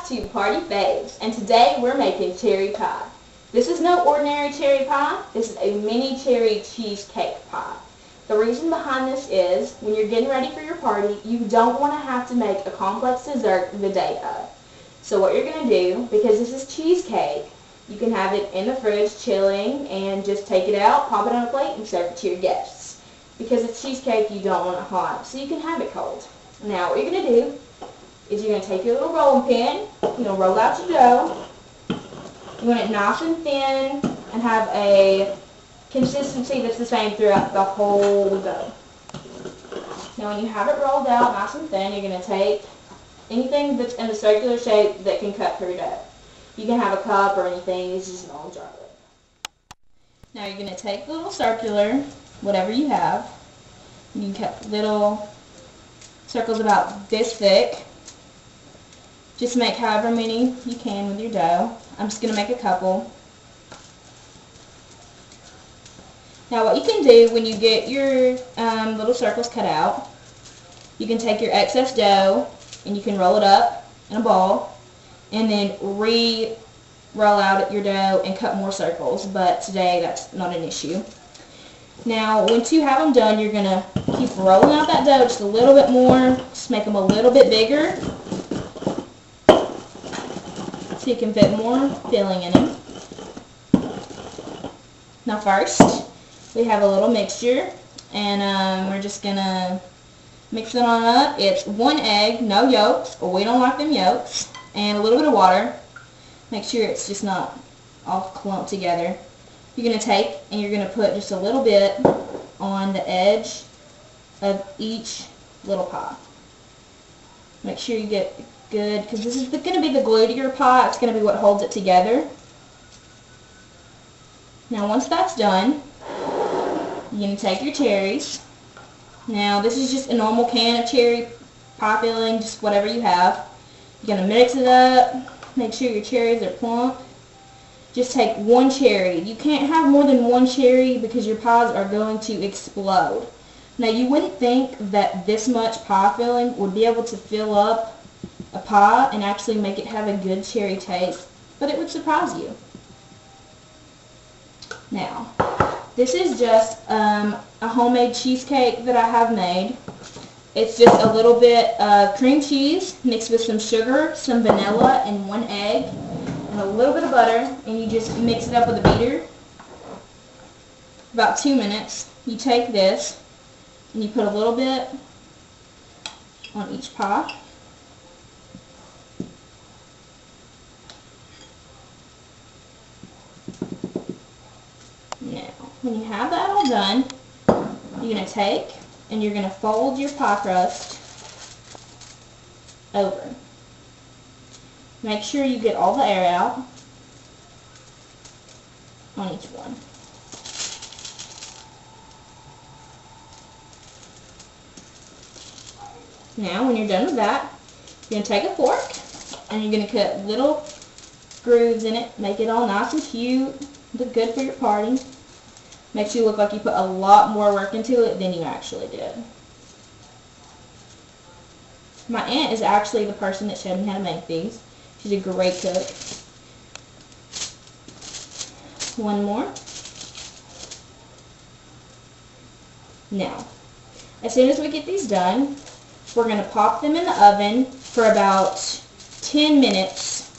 back to Party Faves, and today we're making cherry pie. This is no ordinary cherry pie, this is a mini cherry cheesecake pie. The reason behind this is, when you're getting ready for your party, you don't want to have to make a complex dessert the day of. So what you're going to do, because this is cheesecake, you can have it in the fridge chilling and just take it out, pop it on a plate, and serve it to your guests. Because it's cheesecake, you don't want it hot, so you can have it cold. Now what you're going to do is you're going to take your little rolling pin, you're going to roll out your dough. You want it nice and thin and have a consistency that's the same throughout the whole dough. Now when you have it rolled out nice and thin, you're going to take anything that's in a circular shape that can cut through dough. You can have a cup or anything, it's just an old jar lid. Now you're going to take the little circular, whatever you have, you can cut little circles about this thick. Just make however many you can with your dough. I'm just going to make a couple. Now what you can do when you get your little circles cut out, you can take your excess dough and you can roll it up in a ball and then roll out your dough and cut more circles, but today that's not an issue. Now once you have them done, you're going to keep rolling out that dough just a little bit more, just make them a little bit bigger, so you can fit more filling in them. Now first, we have a little mixture, and we're just going to mix it on up. It's 1 egg, no yolks, or we don't like them yolks, and a little bit of water. Make sure it's just not all clumped together. You're going to take and you're going to put just a little bit on the edge of each little pie. Make sure you get good, because this is going to be the glue to your pie. It's going to be what holds it together. Now once that's done, you're going to take your cherries. Now this is just a normal can of cherry pie filling, just whatever you have. You're going to mix it up, make sure your cherries are plump. Just take 1 cherry. You can't have more than 1 cherry because your pies are going to explode. Now you wouldn't think that this much pie filling would be able to fill up a pie and actually make it have a good cherry taste, but it would surprise you. Now, this is just a homemade cheesecake that I have made. It's just a little bit of cream cheese mixed with some sugar, some vanilla, and 1 egg, and a little bit of butter, and you just mix it up with a beater. About 2 minutes. You take this and you put a little bit on each pie. Now, when you have that all done, you're going to take and you're going to fold your pie crust over. Make sure you get all the air out on each one. Now, when you're done with that, you're going to take a fork and you're going to cut little grooves in it, make it all nice and cute, look good for your party. Makes you look like you put a lot more work into it than you actually did. My aunt is actually the person that showed me how to make these. She's a great cook. 1 more. Now, as soon as we get these done, we're going to pop them in the oven for about 10 minutes,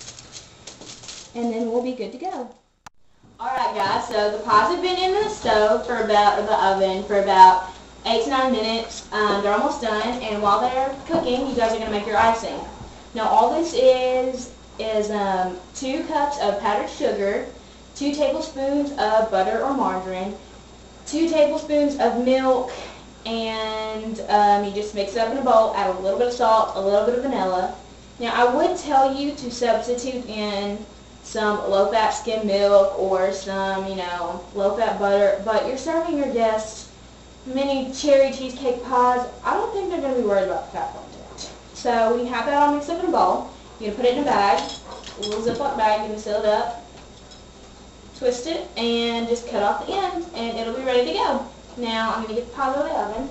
and then we'll be good to go. Alright guys, so the pies have been in the stove for about, or the oven for about 8 to 9 minutes. They're almost done, and while they're cooking, you guys are going to make your icing. Now all this is 2 cups of powdered sugar, 2 tablespoons of butter or margarine, 2 tablespoons of milk, and you just mix it up in a bowl, add a little bit of salt, a little bit of vanilla. Now I would tell you to substitute in some low-fat skim milk or some, low-fat butter, but you're serving your guests mini cherry cheesecake pies. I don't think they're going to be worried about the fat content. So when you have that all mixed up in a bowl, you're going to put it in a bag, a little Ziploc bag, you're going to seal it up, twist it, and just cut off the end, and it'll be ready to go. Now I'm going to get the pies out of the oven.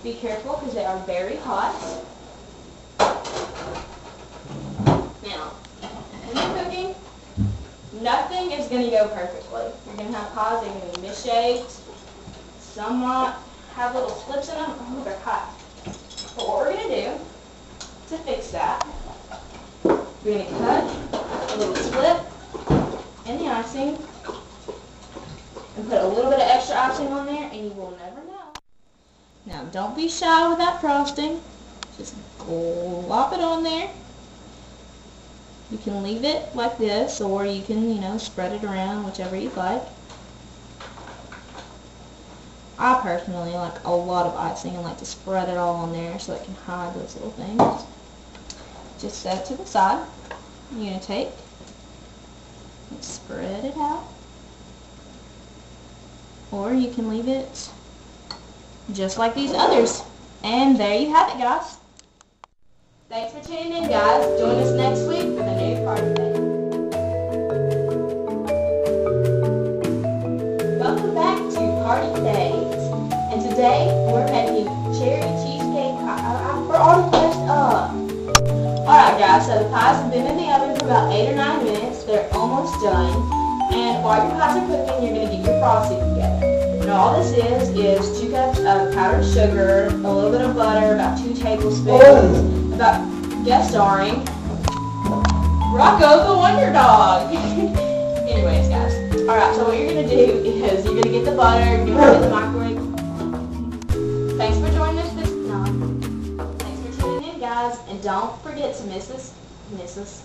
Be careful because they are very hot. going to go perfectly. You're going to have pies that are going to be misshaped. Some might have little slips in them. Oh, they're hot. But what we're going to do to fix that, we're going to cut a little slip in the icing and put a little bit of extra icing on there, and you will never know. Now, don't be shy with that frosting. Just glop it on there. You can leave it like this, or you can, spread it around, whichever you like. I personally like a lot of icing and like to spread it all on there so it can hide those little things. Just set it to the side. You're going to take and spread it out. Or you can leave it just like these others. And there you have it, guys. Thanks for tuning in, guys. Join us next week for the new party day. Welcome back to Party Days. And today we're making cherry cheesecake pie. We're already pressed up. Alright guys, so the pies have been in the oven for about 8 or 9 minutes. They're almost done. And while your pies are cooking, you're going to get your frosting together. Now all this is 2 cups of powdered sugar, a little bit of butter, about 2 tablespoons, guest starring Rocco the Wonder Dog. Anyways, guys. Alright, so what you're going to do is you're going to get the butter, you're going to put it in the microwave. Thanks for joining us Thanks for tuning in, guys. And don't forget to miss us.